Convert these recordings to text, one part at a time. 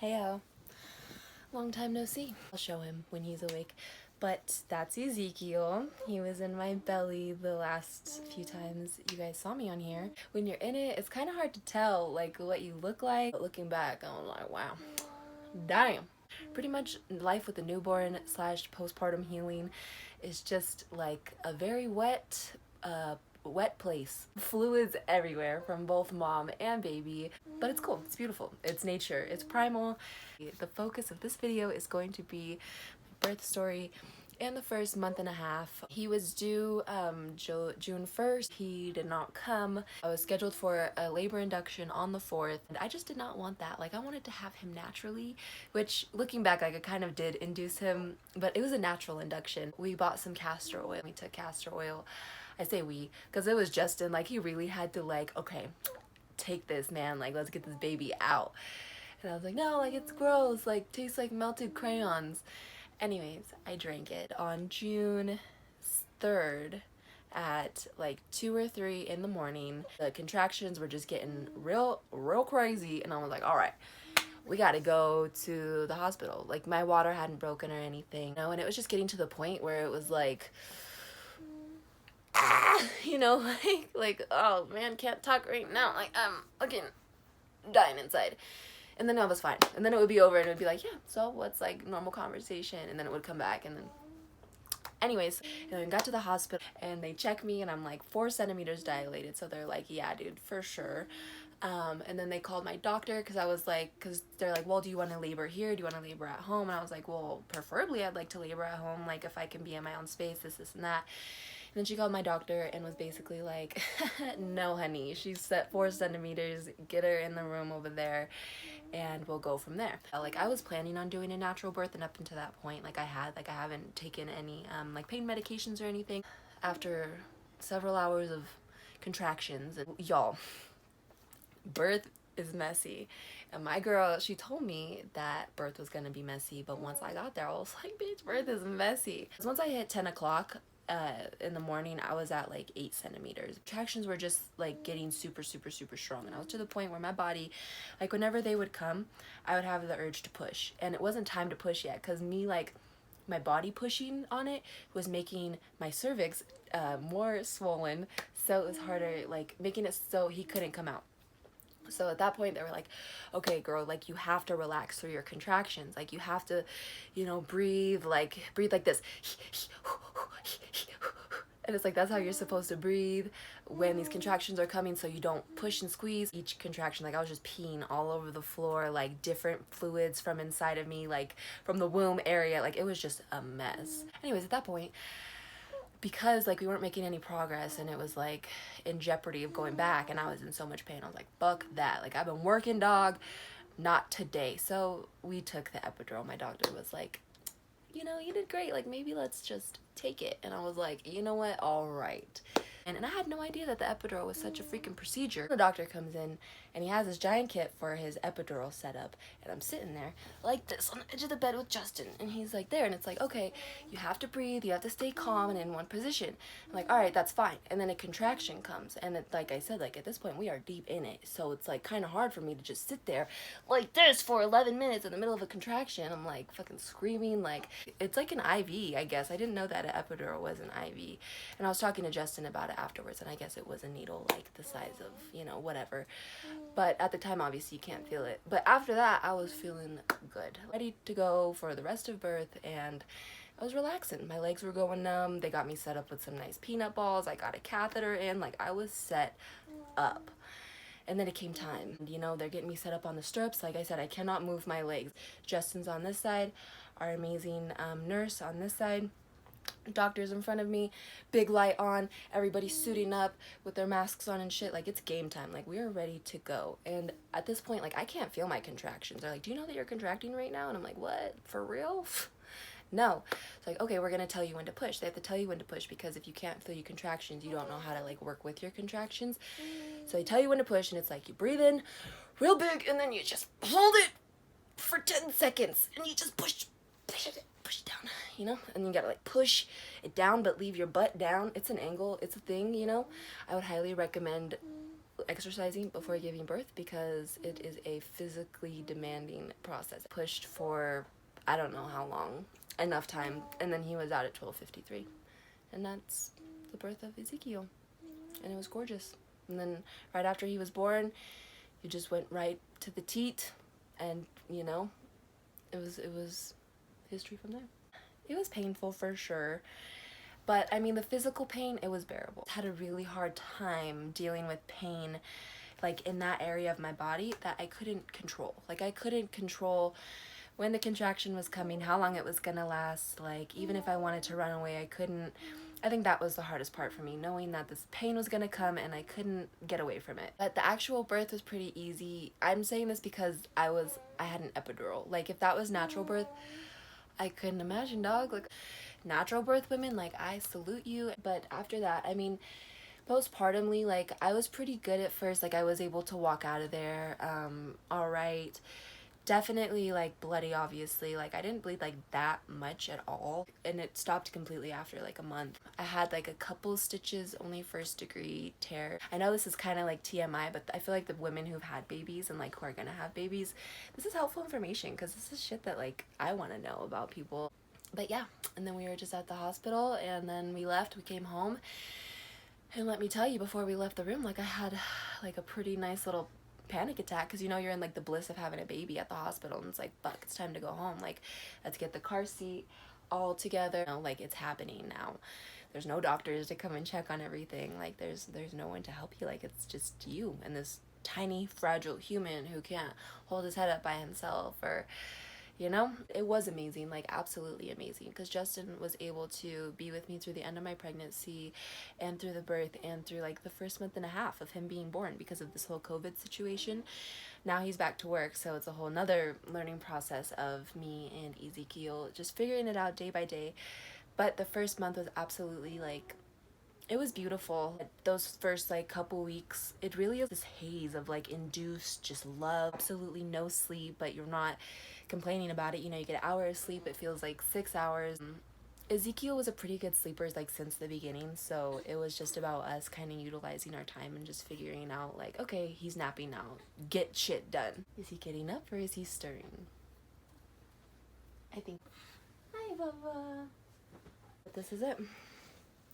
Heyo. Long time no see. I'll show him when he's awake. But that's Ezekiel. He was in my belly the last few times you guys saw me on here. When you're in it, it's kind of hard to tell like what you look like. But looking back, I'm like, wow, damn. Pretty much life with a newborn / postpartum healing is just like a very wet place. Fluids everywhere from both mom and baby, but it's cool, it's beautiful, it's nature, it's primal. The focus of this video is going to be my birth story and the first month and a half. He was due June 1st. He did not come. I was scheduled for a labor induction on the 4th, and I just did not want that. Like, I wanted to have him naturally, which looking back, like, I kind of did induce him, but it was a natural induction. We bought some castor oil. We took castor oil. I say we, because it was Justin. Like, he really had to, like, okay, take this, man. Like, let's get this baby out. And I was like, no, like, it's gross. Like, tastes like melted crayons. Anyways, I drank it on June 3rd at like 2 or 3 in the morning. The contractions were just getting real crazy, and I was like, all right, we gotta go to the hospital. Like, my water hadn't broken or anything, you know, and it was just getting to the point where it was like, you know, like, oh man, can't talk right now. Like, I'm fucking dying inside. And then I was fine. And then it would be over and it would be like, yeah, so what's like normal conversation? And then it would come back and then anyways, and then got to the hospital and they checked me and I'm like 4 centimeters dilated. So they're like, yeah, dude, for sure. And then they called my doctor because I was like, because they're like, well, do you want to labor here? Do you want to labor at home? And I was like, well, preferably I'd like to labor at home. Like, if I can be in my own space, this and that. And then she called my doctor and was basically like, no, honey, she's set 4 centimeters. Get her in the room over there and we'll go from there. Like, I was planning on doing a natural birth, and up until that point, like, I haven't taken any like pain medications or anything. After several hours of contractions, and y'all, birth is messy. And my girl, she told me that birth was gonna be messy, but once I got there, I was like, bitch, birth is messy. Once I hit 10 o'clock in the morning, I was at like 8 centimeters. Contractions were just like getting super strong, and I was to the point where my body, like, whenever they would come, I would have the urge to push, and it wasn't time to push yet, because me, like, my body pushing on it was making my cervix more swollen, so it was harder, like, making it so he couldn't come out. So at that point, they were like, okay, girl, like, you have to relax through your contractions. Like, you have to, you know, breathe like this. And it's like, that's how you're supposed to breathe when these contractions are coming, so you don't push and squeeze each contraction. Like, I was just peeing all over the floor, like, different fluids from inside of me, like, from the womb area. Like, it was just a mess. Anyways, at that point, because like we weren't making any progress and it was like in jeopardy of going back and I was in so much pain, I was like, fuck that. Like, I've been working, dog, not today. So we took the epidural. My doctor was like, you know, you did great. Like, maybe let's just take it. And I was like, you know what? All right. And I had no idea that the epidural was such a freaking procedure. The doctor comes in and he has this giant kit for his epidural setup, and I'm sitting there like this on the edge of the bed with Justin, and he's like there, and it's like, okay, you have to breathe, you have to stay calm and in one position. I'm like, all right, that's fine. And then a contraction comes, and it, like I said, like, at this point we are deep in it, so it's like kind of hard for me to just sit there like this for 11 minutes in the middle of a contraction. I'm like fucking screaming. Like, it's like an IV, I guess. I didn't know that an epidural was an IV, and I was talking to Justin about it afterwards, and I guess it was a needle like the size of, you know, whatever. But at the time, obviously, you can't feel it. But after that, I was feeling good, ready to go for the rest of birth, and I was relaxing. My legs were going numb. They got me set up with some nice peanut balls. I got a catheter in. Like, I was set up. And then it came time. You know, they're getting me set up on the stirrups. Like I said, I cannot move my legs. Justin's on this side, our amazing nurse on this side. Doctors in front of me, big light on, everybody's suiting up with their masks on and shit. Like, it's game time. Like, we are ready to go. And at this point, like, I can't feel my contractions. They're like, do you know that you're contracting right now? And I'm like, what? For real? No. It's like, okay, we're gonna tell you when to push. They have to tell you when to push, because if you can't feel your contractions, you don't know how to like work with your contractions. So they tell you when to push, and it's like, you breathe in real big, and then you just hold it for 10 seconds, and you just push it down, you know, and you gotta like push it down but leave your butt down. It's an angle, it's a thing, you know. I would highly recommend exercising before giving birth because it is a physically demanding process. Pushed for I don't know how long, enough time, and then he was out at 12:53, and that's the birth of Ezekiel, and it was gorgeous. And then right after he was born, you just went right to the teat, and you know, it was history from there. It was painful for sure, but I mean the physical pain, it was bearable. I had a really hard time dealing with pain like in that area of my body that I couldn't control. Like I couldn't control when the contraction was coming, how long it was gonna last, like even if I wanted to run away, I couldn't. I think that was the hardest part for me, knowing that this pain was gonna come and I couldn't get away from it. But the actual birth was pretty easy. I'm saying this because I had an epidural. Like if that was natural birth, I couldn't imagine, dog. Like natural birth women, like I salute you. But after that, I mean, postpartumly, like I was pretty good at first. Like I was able to walk out of there all right. Definitely like bloody, obviously. Like I didn't bleed like that much at all, and it stopped completely after like a month. I had like a couple stitches, only 1st degree tear. I know this is kind of like TMI, but I feel like the women who've had babies and like who are gonna have babies, this is helpful information because this is shit that like I want to know about people. But yeah, and then we were just at the hospital, and then we left, we came home, and let me tell you, before we left the room, like I had like a pretty nice little panic attack, because you know you're in like the bliss of having a baby at the hospital, and it's like, fuck, it's time to go home. Like let's get the car seat all together, you know, like it's happening now. There's no doctors to come and check on everything. Like there's no one to help you. Like it's just you and this tiny fragile human who can't hold his head up by himself, or you know. It was amazing, like absolutely amazing, because Justin was able to be with me through the end of my pregnancy and through the birth and through like the first month and a half of him being born because of this whole COVID situation. Now he's back to work, so it's a whole nother learning process of me and Ezekiel just figuring it out day by day. But the first month was absolutely like, it was beautiful. Those first like couple weeks, it really is this haze of like induced just love, absolutely no sleep, but you're not complaining about it. You know, you get an hour of sleep, it feels like 6 hours. Ezekiel was a pretty good sleeper like since the beginning, so it was just about us kind of utilizing our time and just figuring out like, okay, he's napping now, get shit done. Is he getting up or is he stirring? I think. Hi, Bubba. But this is it.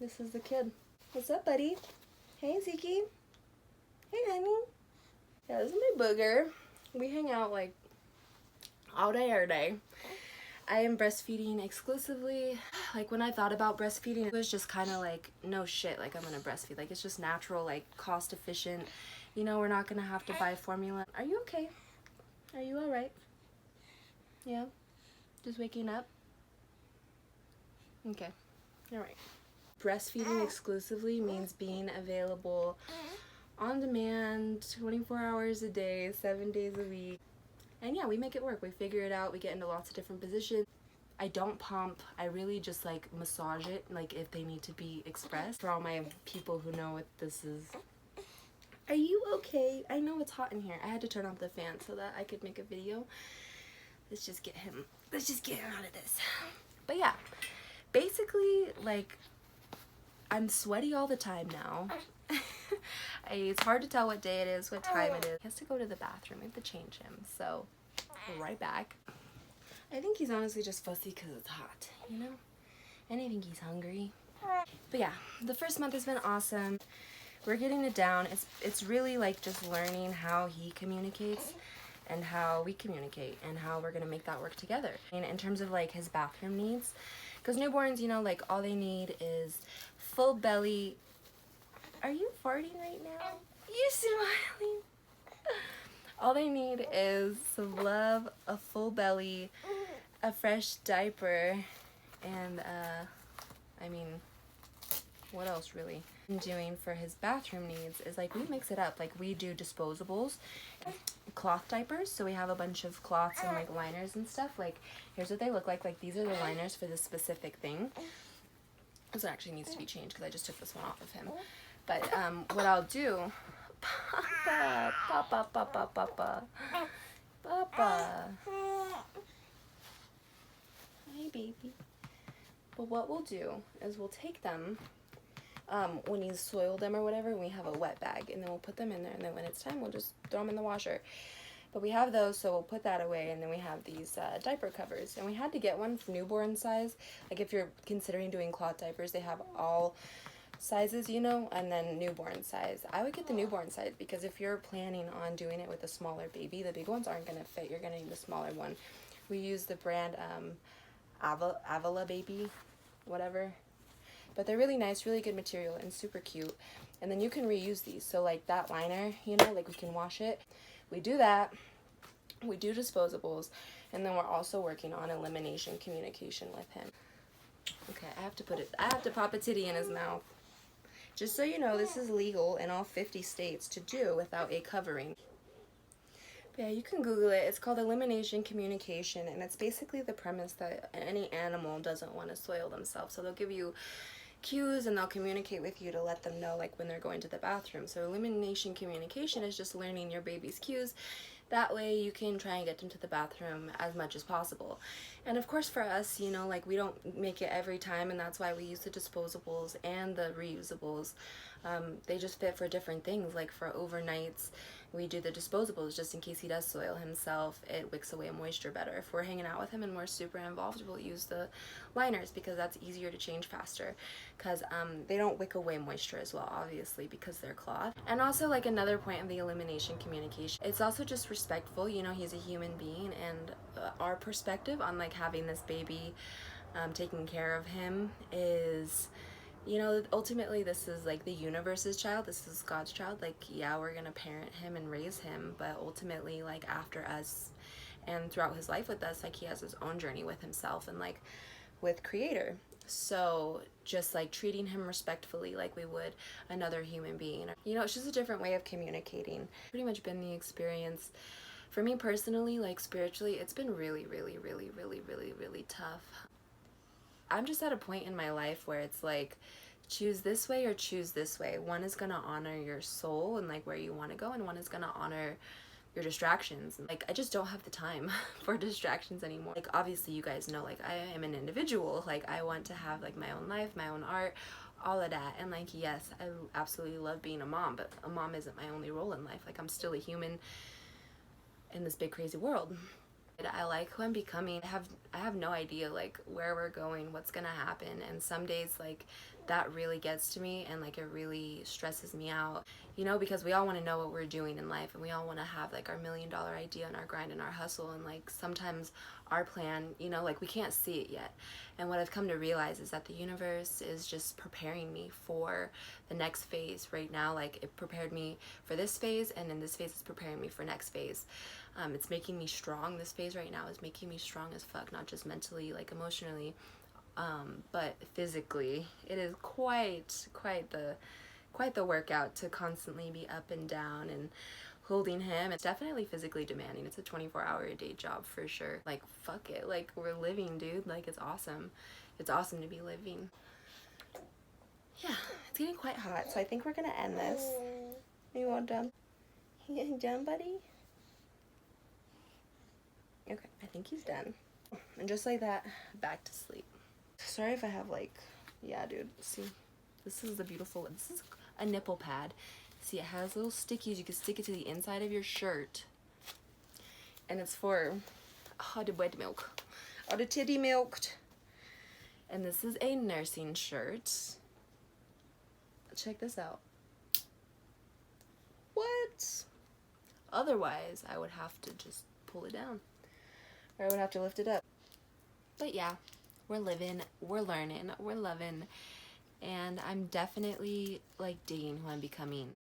This is the kid. What's up, buddy? Hey, Zeke. Hey, honey. Yeah, this is my booger. We hang out like all day, every day. I am breastfeeding exclusively. Like when I thought about breastfeeding, it was just kind of like, no shit, like I'm gonna breastfeed. Like it's just natural, like cost efficient. You know, we're not gonna have to buy formula. Are you okay? Are you all right? Yeah? Just waking up? Okay. All right. Breastfeeding exclusively means being available on demand 24 hours a day, 7 days a week. And yeah, we make it work. We figure it out. We get into lots of different positions. I don't pump. I really just like massage it, like if they need to be expressed. For all my people who know what this is. Are you okay? I know it's hot in here. I had to turn off the fan so that I could make a video. Let's just get him out of this. But yeah, basically like I'm sweaty all the time now. It's hard to tell what day it is, what time it is. He has to go to the bathroom. We have to change him. So, right back. I think he's honestly just fussy because it's hot, you know? And I think he's hungry. But yeah, the first month has been awesome. We're getting it down. It's really like just learning how he communicates and how we communicate and how we're going to make that work together. And in terms of like his bathroom needs, because newborns, you know, like all they need is full belly. Are you farting right now? You smiling? All they need is some love, a full belly, a fresh diaper, and I mean, what else really? Doing for his bathroom needs is like we mix it up. Like we do disposables, cloth diapers. So we have a bunch of cloths and like liners and stuff. Like here's what they look like. Like these are the liners for this specific thing. This one actually needs to be changed because I just took this one off of him. But what I'll do, Papa. Hi, baby. But what we'll do is we'll take them when he's soiled them or whatever, we have a wet bag, and then we'll put them in there, and then when it's time, we'll just throw them in the washer. But we have those, so we'll put that away, and then we have these diaper covers, and we had to get one for newborn size. Like if you're considering doing cloth diapers, they have all sizes, you know, and then newborn size. I would get the newborn size because if you're planning on doing it with a smaller baby, the big ones aren't going to fit. You're going to need the smaller one. We use the brand Avila Baby, whatever. But they're really nice, really good material, and super cute. And then you can reuse these. So like that liner, you know, like we can wash it. We do that. We do disposables. And then we're also working on elimination communication with him. Okay, I have to pop a titty in his mouth. Just so you know, this is legal in all 50 states to do without a covering. Yeah, you can Google it. It's called elimination communication, and it's basically the premise that any animal doesn't want to soil themselves. So they'll give you cues and they'll communicate with you to let them know like when they're going to the bathroom. So elimination communication is just learning your baby's cues. That way you can try and get them to the bathroom as much as possible. And of course for us, you know, like we don't make it every time, and that's why we use the disposables and the reusables. They just fit for different things. Like for overnights, we do the disposables just in case he does soil himself. It wicks away moisture better. If we're hanging out with him and we're super involved, we'll use the liners because that's easier to change faster, because they don't wick away moisture as well, obviously, because they're cloth. And also, like, another point of the elimination communication, it's also just respectful. You know, he's a human being, and our perspective on like having this baby, taking care of him is, you know, ultimately this is like the universe's child. This is God's child. Like, yeah, we're gonna parent him and raise him, but ultimately, like, after us and throughout his life with us, like, he has his own journey with himself and like with Creator. So just like treating him respectfully like we would another human being, you know, it's just a different way of communicating. Pretty much been the experience for me personally. Like spiritually, it's been really tough. I'm just at a point in my life where it's like, choose this way or choose this way. One is gonna honor your soul and like where you want to go, and one is gonna honor your distractions. Like, I just don't have the time for distractions anymore. Like, obviously you guys know, like, I am an individual. Like, I want to have like my own life, my own art, all of that. And like, yes, I absolutely love being a mom, but a mom isn't my only role in life. Like, I'm still a human in this big crazy world. I like who I'm becoming. I have no idea like where we're going, what's gonna happen, and some days like that really gets to me and like it really stresses me out, you know, because we all want to know what we're doing in life, and we all want to have like our $1 million idea and our grind and our hustle, and like sometimes our plan, you know, like we can't see it yet. And what I've come to realize is that the universe is just preparing me for the next phase right now. Like, it prepared me for this phase, and in this phase it's preparing me for next phase. It's making me strong. This phase right now is making me strong as fuck, not just mentally, like emotionally, but physically. It is quite the workout to constantly be up and down and holding him. It's definitely physically demanding. It's a 24-hour-a-day job for sure. Like, fuck it. Like, we're living, dude. Like, it's awesome. It's awesome to be living. Yeah, it's getting quite hot, so I think we're gonna end this. Are you all done? You done, buddy? Okay, I think he's done. And just like that, back to sleep. Sorry if I have like, yeah, dude, see, this is a nipple pad. See, it has little stickies. You can stick it to the inside of your shirt. And it's for the wet milk, or the titty milked. And this is a nursing shirt. Check this out. What? Otherwise, I would have to just pull it down, or I would have to lift it up. But yeah, we're living, we're learning, we're loving, and I'm definitely like digging who I'm becoming.